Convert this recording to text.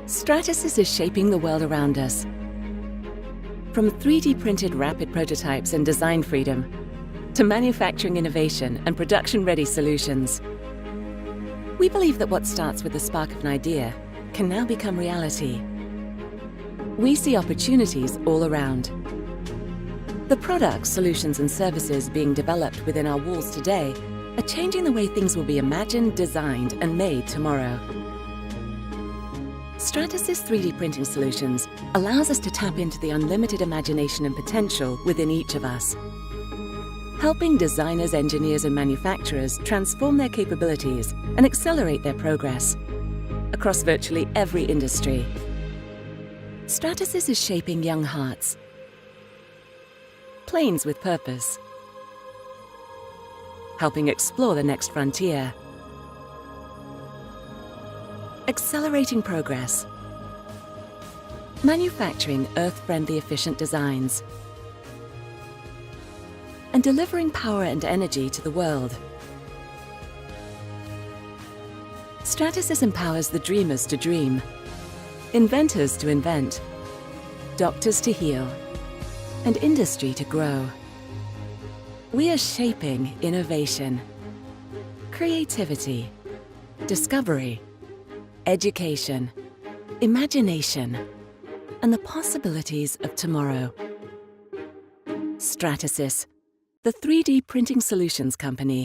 Stratasys is shaping the world around us. From 3D printed rapid prototypes and design freedom, to manufacturing innovation and production-ready solutions. We believe that what starts with the spark of an idea can now become reality. We see opportunities all around. The products, solutions and services being developed within our walls today are changing the way things will be imagined, designed and made tomorrow. Stratasys 3D printing solutions allows us to tap into the unlimited imagination and potential within each of us, helping designers, engineers and manufacturers transform their capabilities and accelerate their progress across virtually every industry. Stratasys is shaping young hearts, planes with purpose, helping explore the next frontier, accelerating progress, manufacturing earth-friendly efficient designs, and delivering power and energy to the world. Stratasys empowers the dreamers to dream, inventors to invent, doctors to heal, and industry to grow. We are shaping innovation, creativity, discovery, education, imagination, and the possibilities of tomorrow. Stratasys, the 3D printing solutions company.